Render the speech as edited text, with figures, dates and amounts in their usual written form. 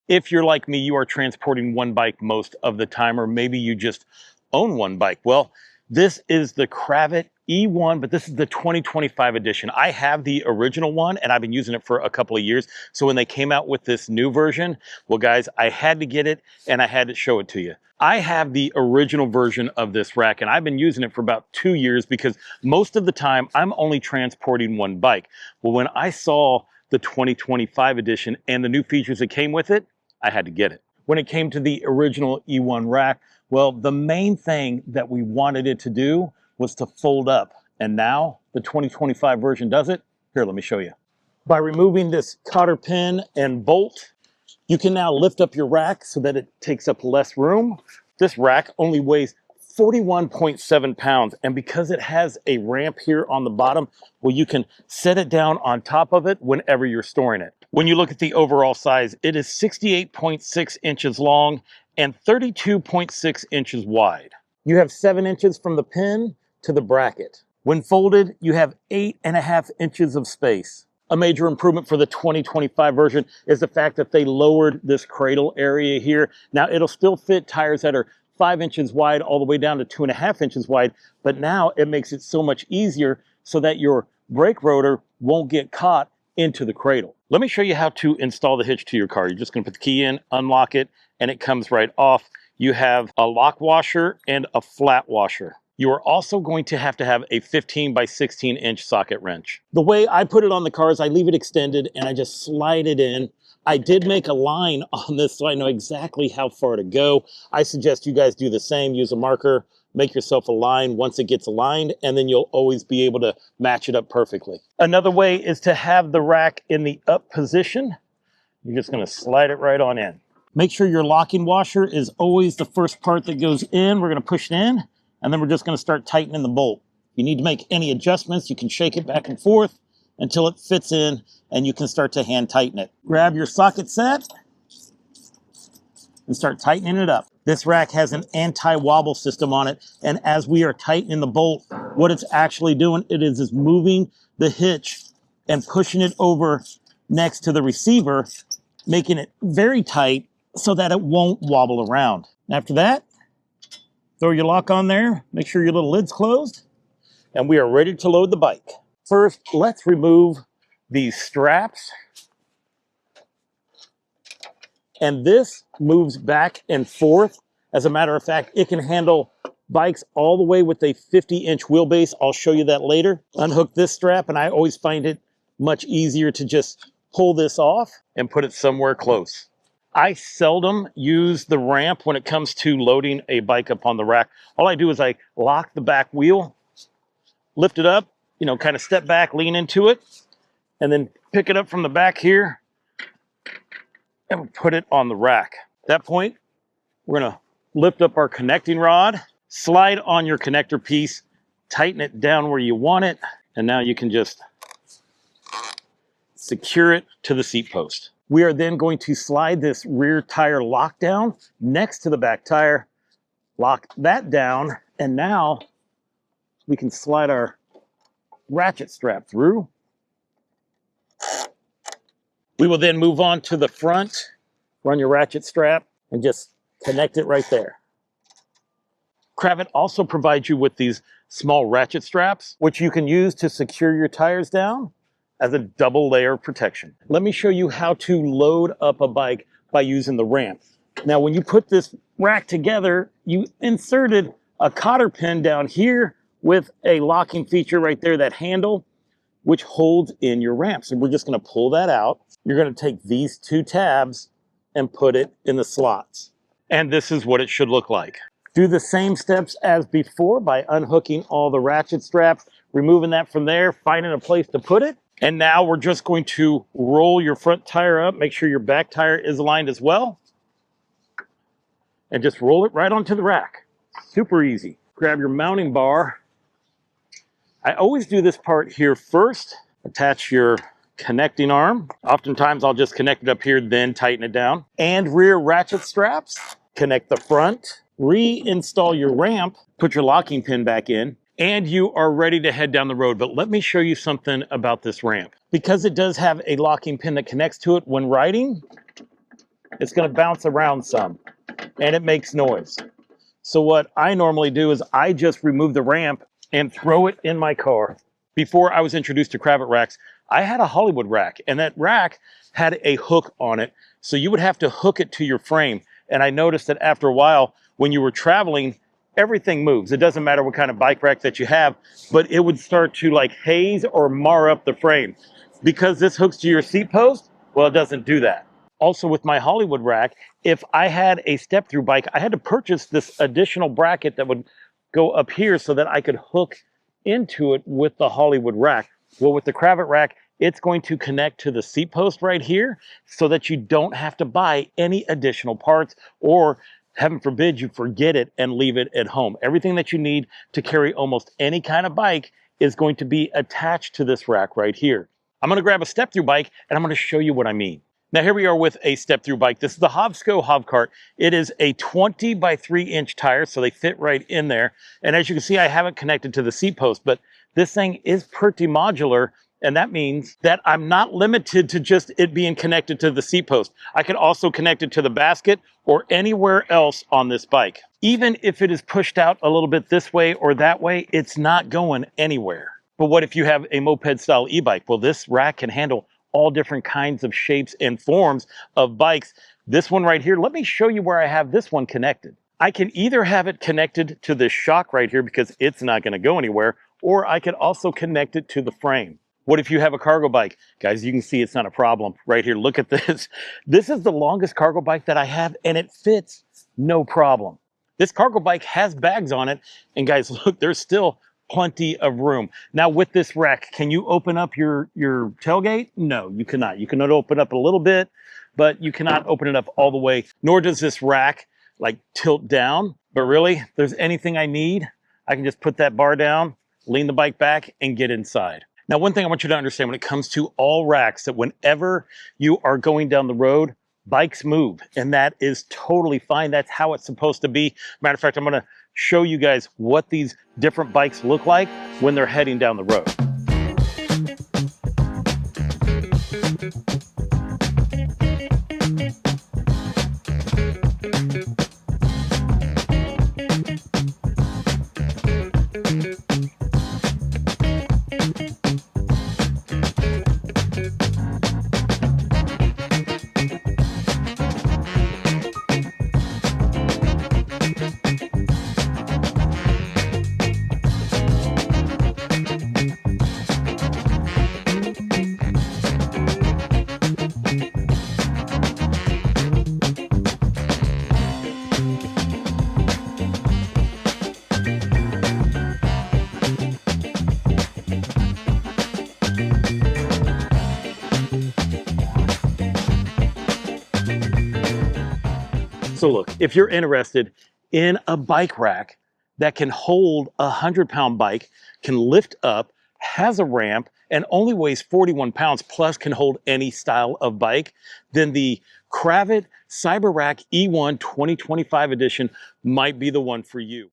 If you're like me, you are transporting one bike most of the time, or maybe you just own one bike. Well, this is the Kravit E1, but this is the 2025 edition. I have the original one and I've been using it for a couple of years. So when they came out with this new version, well guys, I had to get it and I had to show it to you. I have the original version of this rack and I've been using it for about 2 years because most of the time I'm only transporting one bike. Well, when I saw the 2025 edition and the new features that came with it, I had to get it. When it came to the original E1 rack, well, the main thing that we wanted it to do was to fold up. And now the 2025 version does it. Here, let me show you. By removing this cotter pin and bolt, you can now lift up your rack so that it takes up less room. This rack only weighs 41.7 pounds. And because it has a ramp here on the bottom, well, you can set it down on top of it whenever you're storing it. When you look at the overall size, it is 68.6 inches long and 32.6 inches wide. You have 7 inches from the pin to the bracket. When folded, you have 8.5 inches of space. A major improvement for the 2025 version is the fact that they lowered this cradle area here. Now it'll still fit tires that are 5 inches wide all the way down to 2.5 inches wide, but now it makes it so much easier so that your brake rotor won't get caught into the cradle. Let me show you how to install the hitch to your car. You're just going to put the key in, unlock it, and it comes right off. You have a lock washer and a flat washer. You are also going to have a 15 by 16 inch socket wrench. The way I put it on the car is I leave it extended and I just slide it in. I did make a line on this so I know exactly how far to go. I suggest you guys do the same. Use a marker, make yourself a line once it gets aligned, and then you'll always be able to match it up perfectly. Another way is to have the rack in the up position. You're just going to slide it right on in. Make sure your locking washer is always the first part that goes in. We're going to push it in, and then we're just going to start tightening the bolt. If you need to make any adjustments, you can shake it back and forth until it fits in, and you can start to hand tighten it. Grab your socket set and start tightening it up. This rack has an anti-wobble system on it, and as we are tightening the bolt, what it's actually doing, it is moving the hitch and pushing it over next to the receiver, making it very tight so that it won't wobble around. After that, throw your lock on there, make sure your little lid's closed, and we are ready to load the bike. First, let's remove these straps. And this moves back and forth. As a matter of fact, it can handle bikes all the way with a 50-inch wheelbase. I'll show you that later. Unhook this strap, and I always find it much easier to just pull this off and put it somewhere close. I seldom use the ramp when it comes to loading a bike up on the rack. All I do is I lock the back wheel, lift it up, kind of step back, lean into it, and then pick it up from the back here and put it on the rack. At that point, we're going to lift up our connecting rod, slide on your connector piece, tighten it down where you want it, and now you can just secure it to the seat post. We are then going to slide this rear tire lock down next to the back tire, lock that down, and now we can slide our ratchet strap through. We will then move on to the front, run your ratchet strap, and just connect it right there. Kravit also provides you with these small ratchet straps, which you can use to secure your tires down as a double layer of protection. Let me show you how to load up a bike by using the ramp. Now, when you put this rack together, you inserted a cotter pin down here with a locking feature right there, that handle, which holds in your ramp. So we're just gonna pull that out. You're gonna take these two tabs and put it in the slots. And this is what it should look like. Do the same steps as before by unhooking all the ratchet straps, removing that from there, finding a place to put it. And now we're just going to roll your front tire up, make sure your back tire is aligned as well, and just roll it right onto the rack. Super easy. Grab your mounting bar. I always do this part here first. Attach your connecting arm. Oftentimes I'll just connect it up here, then tighten it down. And rear ratchet straps. Connect the front. Reinstall your ramp. Put your locking pin back in. And you are ready to head down the road. But let me show you something about this ramp. Because it does have a locking pin that connects to it when riding, it's going to bounce around some and it makes noise. So what I normally do is I just remove the ramp and throw it in my car. Before I was introduced to Cravat racks, I had a Hollywood rack, and that rack had a hook on it. So you would have to hook it to your frame. And I noticed that after a while, when you were traveling, everything moves. It doesn't matter what kind of bike rack that you have, but it would start to like haze or mar up the frame. Because this hooks to your seat post, well, it doesn't do that. Also with my Hollywood rack, if I had a step-through bike, I had to purchase this additional bracket that would go up here so that I could hook into it with the Hollywood rack. Well, with the Cravat rack, it's going to connect to the seat post right here so that you don't have to buy any additional parts, or heaven forbid you forget it and leave it at home. Everything that you need to carry almost any kind of bike is going to be attached to this rack right here. I'm going to grab a step-through bike and I'm going to show you what I mean. Now here we are with a step-through bike. This is the Hovsco Hovcart. It is a 20 by 3-inch tire, so they fit right in there. And as you can see, I haven't connected to the seat post, but this thing is pretty modular, and that means that I'm not limited to just it being connected to the seat post. I can also connect it to the basket or anywhere else on this bike. Even if it is pushed out a little bit this way or that way, it's not going anywhere. But what if you have a moped-style e-bike? Well, this rack can handle all different kinds of shapes and forms of bikes. This one right here, let me show you where I have this one connected. I can either have it connected to this shock right here because it's not going to go anywhere, or I could also connect it to the frame. What if you have a cargo bike? Guys, you can see it's not a problem right here. Look at this. This is the longest cargo bike that I have, and it fits no problem. This cargo bike has bags on it, and guys, look, there's still plenty of room. Now with this rack, can you open up your tailgate? No, you cannot. You can open up a little bit, but you cannot open it up all the way, nor does this rack like tilt down. But really, if there's anything I need, I can just put that bar down, lean the bike back, and get inside. Now, one thing I want you to understand when it comes to all racks, that whenever you are going down the road, bikes move, and that is totally fine. That's how it's supposed to be. Matter of fact, I'm going to show you guys what these different bikes look like when they're heading down the road. So look, if you're interested in a bike rack that can hold a 100-pound bike, can lift up, has a ramp, and only weighs 41 pounds, plus can hold any style of bike, then the Cravat Cyber Rack E1 2025 edition might be the one for you.